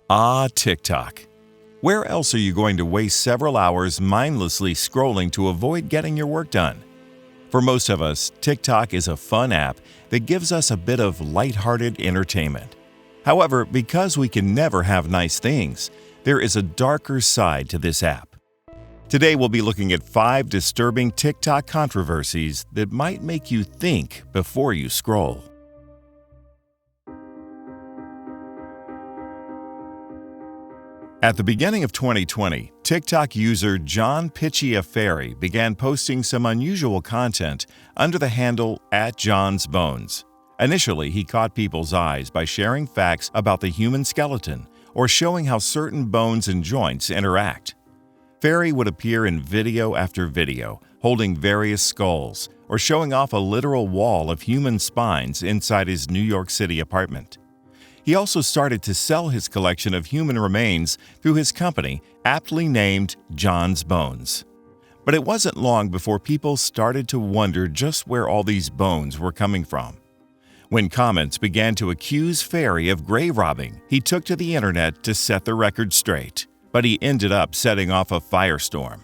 Ah, TikTok. Where else are you going to waste several hours mindlessly scrolling to avoid getting your work done? For most of us, TikTok is a fun app that gives us a bit of lighthearted entertainment. However, because we can never have nice things, there is a darker side to this app. Today we'll be looking at 5 disturbing TikTok controversies that might make you think before you scroll. At the beginning of 2020, TikTok user John Picciaferri began posting some unusual content under the handle @JohnsBones. Initially, he caught people's eyes by sharing facts about the human skeleton or showing how certain bones and joints interact. Ferry would appear in video after video, holding various skulls or showing off a literal wall of human spines inside his New York City apartment. He also started to sell his collection of human remains through his company, aptly named JohnsBones. But it wasn't long before people started to wonder just where all these bones were coming from. When comments began to accuse Ferry of grave robbing, he took to the internet to set the record straight, but he ended up setting off a firestorm.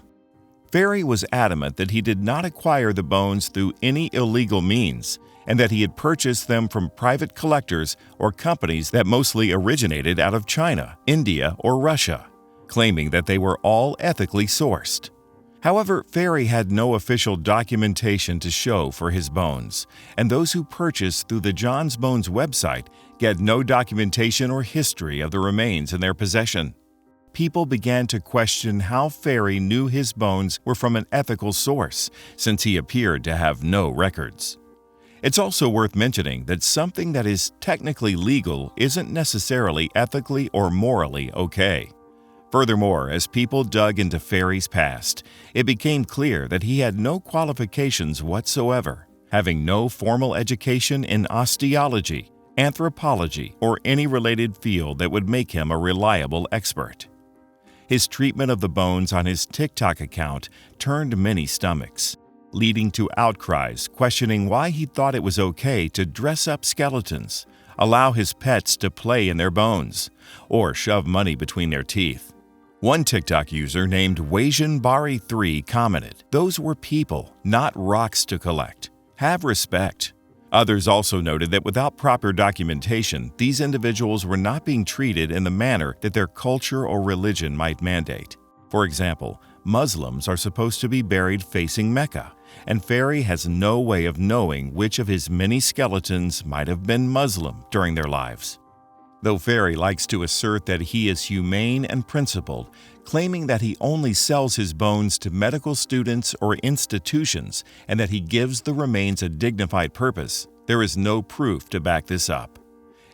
Ferry was adamant that he did not acquire the bones through any illegal means, and that he had purchased them from private collectors or companies that mostly originated out of China, India, or Russia, claiming that they were all ethically sourced. However, Ferry had no official documentation to show for his bones, and those who purchased through the JohnsBones website get no documentation or history of the remains in their possession. People began to question how Ferry knew his bones were from an ethical source, since he appeared to have no records. It's also worth mentioning that something that is technically legal isn't necessarily ethically or morally okay. Furthermore, as people dug into Ferry's past, it became clear that he had no qualifications whatsoever, having no formal education in osteology, anthropology, or any related field that would make him a reliable expert. His treatment of the bones on his TikTok account turned many stomachs, leading to outcries questioning why he thought it was okay to dress up skeletons, allow his pets to play in their bones, or shove money between their teeth. One TikTok user named WasianBari3 commented, "Those were people, not rocks to collect. Have respect." Others also noted that without proper documentation, these individuals were not being treated in the manner that their culture or religion might mandate. For example, Muslims are supposed to be buried facing Mecca, and Ferry has no way of knowing which of his many skeletons might have been Muslim during their lives. Though Ferry likes to assert that he is humane and principled, claiming that he only sells his bones to medical students or institutions and that he gives the remains a dignified purpose, there is no proof to back this up.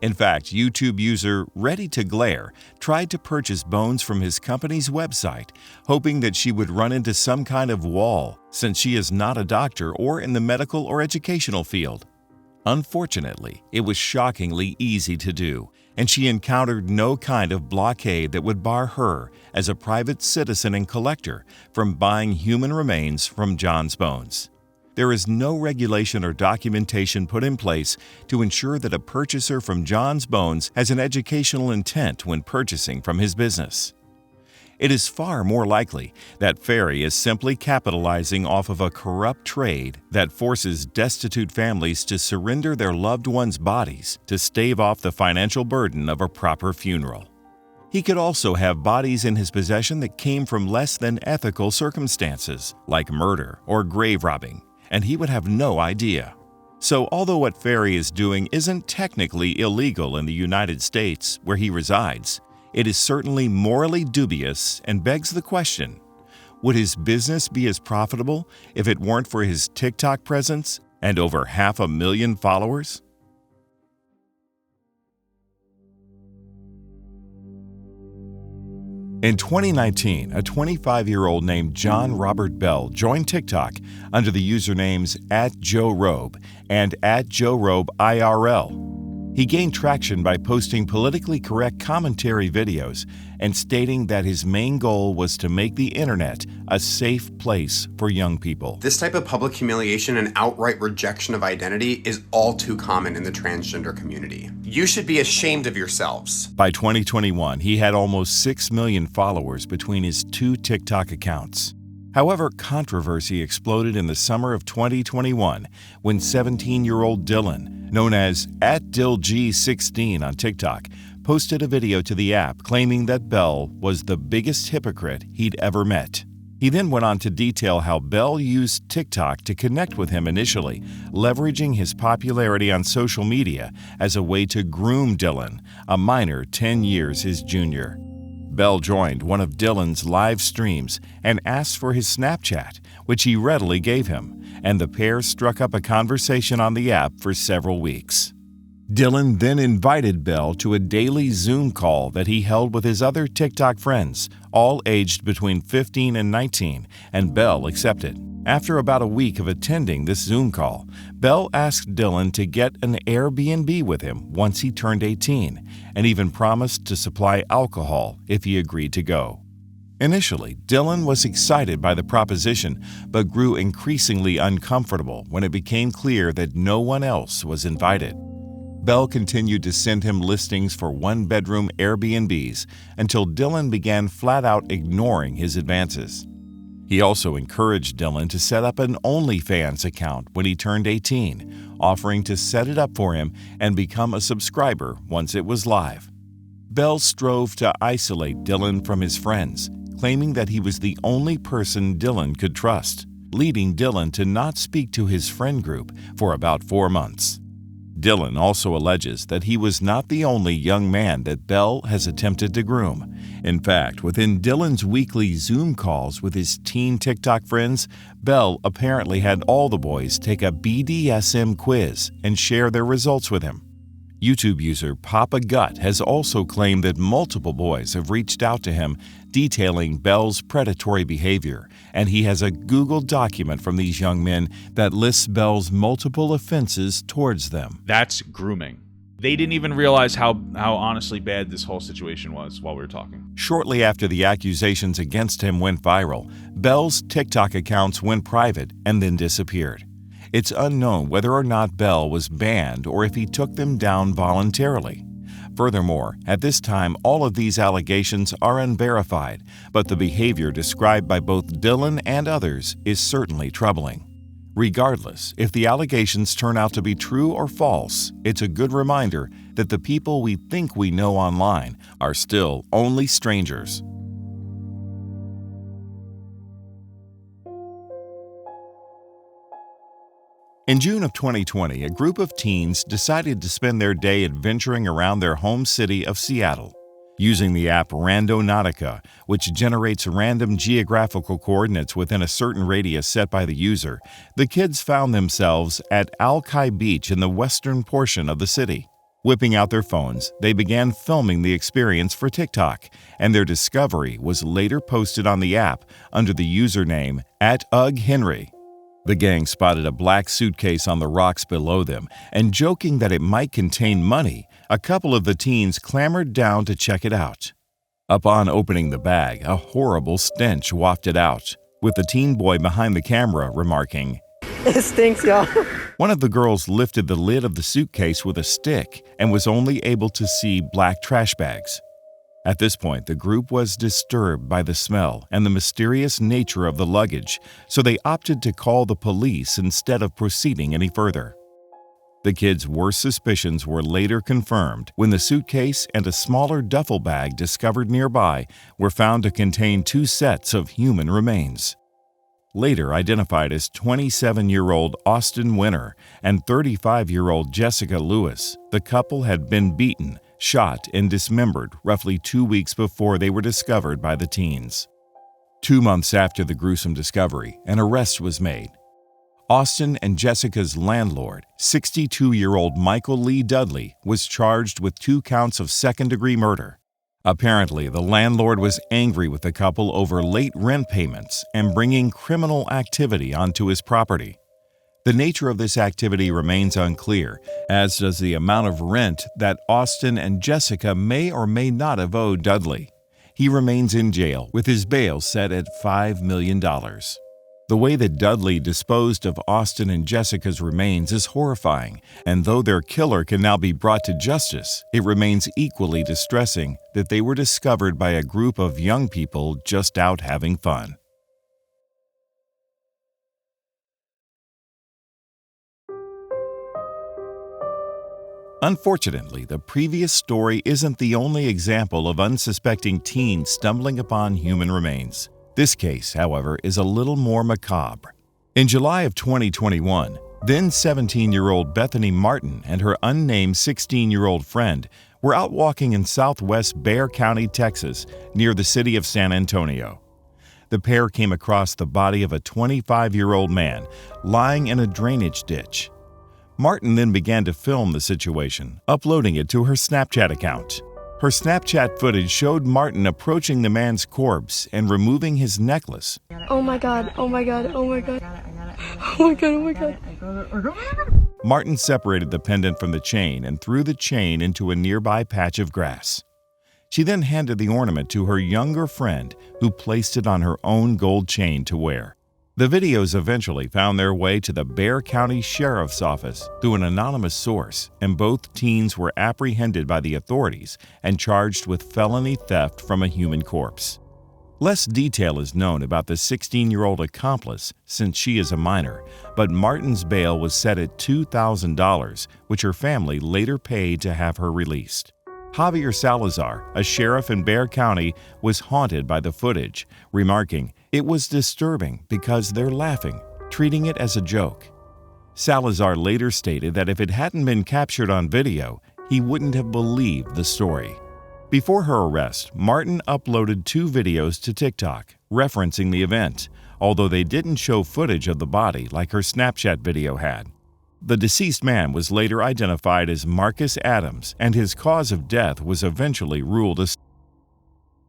In fact, YouTube user Ready to Glare tried to purchase bones from his company's website, hoping that she would run into some kind of wall since she is not a doctor or in the medical or educational field. Unfortunately, it was shockingly easy to do, and she encountered no kind of blockade that would bar her, as a private citizen and collector, from buying human remains from JohnsBones. There is no regulation or documentation put in place to ensure that a purchaser from JohnsBones has an educational intent when purchasing from his business. It is far more likely that Ferry is simply capitalizing off of a corrupt trade that forces destitute families to surrender their loved ones' bodies to stave off the financial burden of a proper funeral. He could also have bodies in his possession that came from less than ethical circumstances, like murder or grave robbing, and he would have no idea. So although what Ferry is doing isn't technically illegal in the United States, where he resides, it is certainly morally dubious and begs the question, would his business be as profitable if it weren't for his TikTok presence and over 500,000 followers? In 2019, a 25-year-old named John Robert Bell joined TikTok under the usernames @JoeRobe and @JoeRobeIRL. He gained traction by posting politically correct commentary videos and stating that his main goal was to make the internet a safe place for young people. This type of public humiliation and outright rejection of identity is all too common in the transgender community. You should be ashamed of yourselves. By 2021, he had almost 6 million followers between his 2 TikTok accounts. However, controversy exploded in the summer of 2021 when 17-year-old Dylan, known as @DillG16 on TikTok, posted a video to the app claiming that Bell was the biggest hypocrite he'd ever met. He then went on to detail how Bell used TikTok to connect with him initially, leveraging his popularity on social media as a way to groom Dylan, a minor 10 years his junior. Bell joined one of Dylan's live streams and asked for his Snapchat, which he readily gave him, and the pair struck up a conversation on the app for several weeks. Dylan then invited Bell to a daily Zoom call that he held with his other TikTok friends, all aged between 15 and 19, and Bell accepted. After about a week of attending this Zoom call, Bell asked Dylan to get an Airbnb with him once he turned 18, and even promised to supply alcohol if he agreed to go. Initially, Dylan was excited by the proposition, but grew increasingly uncomfortable when it became clear that no one else was invited. Bell continued to send him listings for one-bedroom Airbnbs until Dylan began flat-out ignoring his advances. He also encouraged Dylan to set up an OnlyFans account when he turned 18, offering to set it up for him and become a subscriber once it was live. Bell strove to isolate Dylan from his friends, claiming that he was the only person Dylan could trust, leading Dylan to not speak to his friend group for about 4 months. Dylan also alleges that he was not the only young man that Bell has attempted to groom. In fact, within Dylan's weekly Zoom calls with his teen TikTok friends, Bell apparently had all the boys take a BDSM quiz and share their results with him. YouTube user Papa Gut has also claimed that multiple boys have reached out to him detailing Bell's predatory behavior, and he has a Google document from these young men that lists Bell's multiple offenses towards them. That's grooming. They didn't even realize how honestly bad this whole situation was while we were talking. Shortly after the accusations against him went viral, Bell's TikTok accounts went private and then disappeared. It's unknown whether or not Bell was banned or if he took them down voluntarily. Furthermore, at this time, all of these allegations are unverified, but the behavior described by both Dylan and others is certainly troubling. Regardless, if the allegations turn out to be true or false, it's a good reminder that the people we think we know online are still only strangers. In June of 2020, a group of teens decided to spend their day adventuring around their home city of Seattle. Using the app Randonautica, which generates random geographical coordinates within a certain radius set by the user, the kids found themselves at Alki Beach in the western portion of the city. Whipping out their phones, they began filming the experience for TikTok, and their discovery was later posted on the app under the username @UgHenry. The gang spotted a black suitcase on the rocks below them, and joking that it might contain money, a couple of the teens clambered down to check it out. Upon opening the bag, a horrible stench wafted out, with the teen boy behind the camera remarking, "It stinks, y'all." One of the girls lifted the lid of the suitcase with a stick and was only able to see black trash bags. At this point, the group was disturbed by the smell and the mysterious nature of the luggage, so they opted to call the police instead of proceeding any further. The kids' worst suspicions were later confirmed when the suitcase and a smaller duffel bag discovered nearby were found to contain 2 sets of human remains. Later identified as 27-year-old Austin Winter and 35-year-old Jessica Lewis, the couple had been beaten, shot, and dismembered roughly 2 weeks before they were discovered by the teens. 2 months after the gruesome discovery, an arrest was made. Austin and Jessica's landlord, 62-year-old Michael Lee Dudley, was charged with 2 counts of second-degree murder. Apparently, the landlord was angry with the couple over late rent payments and bringing criminal activity onto his property. The nature of this activity remains unclear, as does the amount of rent that Austin and Jessica may or may not have owed Dudley. He remains in jail with his bail set at $5 million. The way that Dudley disposed of Austin and Jessica's remains is horrifying, and though their killer can now be brought to justice, it remains equally distressing that they were discovered by a group of young people just out having fun. Unfortunately, the previous story isn't the only example of unsuspecting teens stumbling upon human remains. This case, however, is a little more macabre. In July of 2021, then 17-year-old Bethany Martin and her unnamed 16-year-old friend were out walking in southwest Bexar County, Texas, near the city of San Antonio. The pair came across the body of a 25-year-old man lying in a drainage ditch. Martin then began to film the situation, uploading it to her Snapchat account. Her Snapchat footage showed Martin approaching the man's corpse and removing his necklace. Oh my god, oh my god, oh my god. Oh my god, oh my god. Martin separated the pendant from the chain and threw the chain into a nearby patch of grass. She then handed the ornament to her younger friend, who placed it on her own gold chain to wear. The videos eventually found their way to the Bexar County Sheriff's Office through an anonymous source, and both teens were apprehended by the authorities and charged with felony theft from a human corpse. Less detail is known about the 16-year-old accomplice since she is a minor, but Martin's bail was set at $2,000, which her family later paid to have her released. Javier Salazar, a sheriff in Bexar County, was haunted by the footage, remarking, "It was disturbing because they're laughing, treating it as a joke." Salazar later stated that if it hadn't been captured on video, he wouldn't have believed the story. Before her arrest, Martin uploaded 2 videos to TikTok referencing the event, although they didn't show footage of the body like her Snapchat video had. The deceased man was later identified as Marcus Adams, and his cause of death was eventually ruled as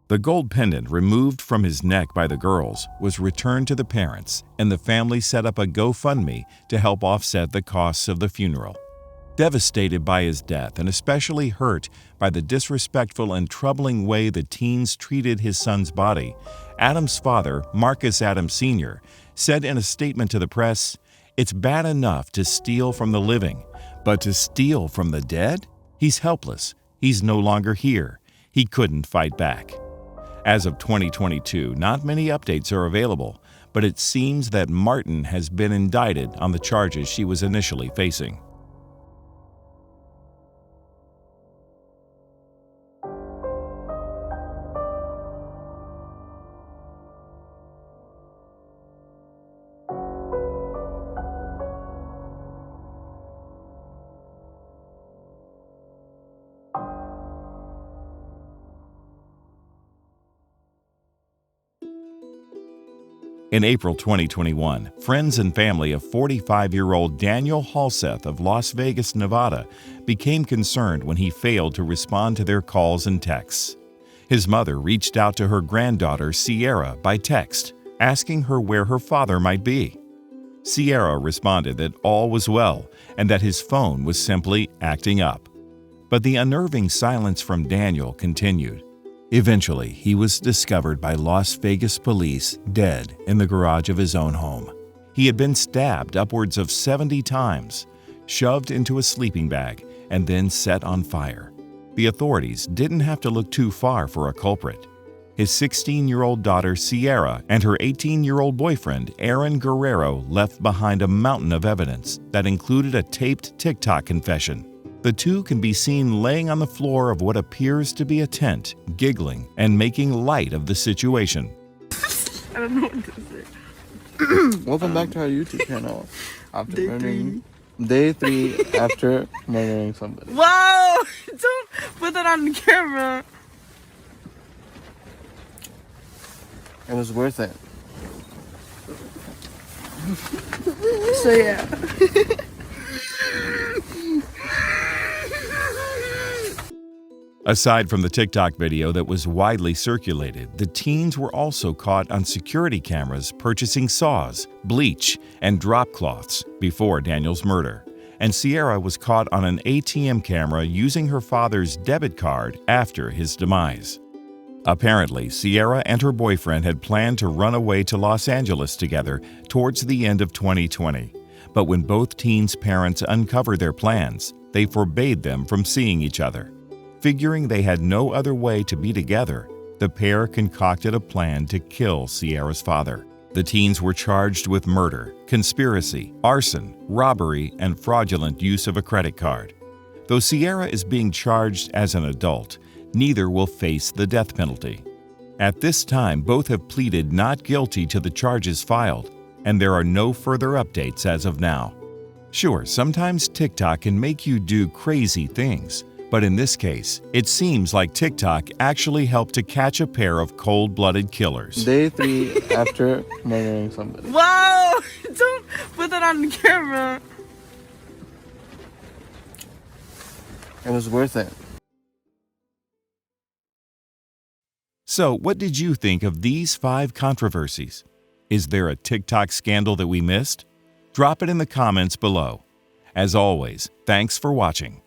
the gold pendant removed from his neck by the girls was returned to the parents, and the family set up a GoFundMe to help offset the costs of the funeral. Devastated by his death and especially hurt by the disrespectful and troubling way the teens treated his son's body, Adams' father, Marcus Adams Sr., said in a statement to the press, "It's bad enough to steal from the living, but to steal from the dead? He's helpless. He's no longer here. He couldn't fight back." As of 2022, not many updates are available, but it seems that Martin has been indicted on the charges she was initially facing. In April 2021, friends and family of 45-year-old Daniel Halseth of Las Vegas, Nevada, became concerned when he failed to respond to their calls and texts. His mother reached out to her granddaughter, Sierra, by text, asking her where her father might be. Sierra responded that all was well and that his phone was simply acting up. But the unnerving silence from Daniel continued. Eventually, he was discovered by Las Vegas police dead in the garage of his own home. He had been stabbed upwards of 70 times, shoved into a sleeping bag, and then set on fire. The authorities didn't have to look too far for a culprit. His 16-year-old daughter, Sierra, and her 18-year-old boyfriend, Aaron Guerrero, left behind a mountain of evidence that included a taped TikTok confession. The two can be seen laying on the floor of what appears to be a tent, giggling and making light of the situation. I don't know what to say. Welcome back to our YouTube channel. After Day 3 after murdering somebody. Whoa! Don't put that on the camera. It was worth it. So yeah. Aside from the TikTok video that was widely circulated, the teens were also caught on security cameras purchasing saws, bleach, and drop cloths before Daniel's murder. And Sierra was caught on an ATM camera using her father's debit card after his demise. Apparently, Sierra and her boyfriend had planned to run away to Los Angeles together towards the end of 2020. But when both teens' parents uncovered their plans, they forbade them from seeing each other. Figuring they had no other way to be together, the pair concocted a plan to kill Sierra's father. The teens were charged with murder, conspiracy, arson, robbery, and fraudulent use of a credit card. Though Sierra is being charged as an adult, neither will face the death penalty. At this time, both have pleaded not guilty to the charges filed, and there are no further updates as of now. Sure, sometimes TikTok can make you do crazy things, but in this case, it seems like TikTok actually helped to catch a pair of cold-blooded killers. Day 3 after murdering somebody. Wow! Don't put that on the camera. It was worth it. So, what did you think of these 5 controversies? Is there a TikTok scandal that we missed? Drop it in the comments below. As always, thanks for watching.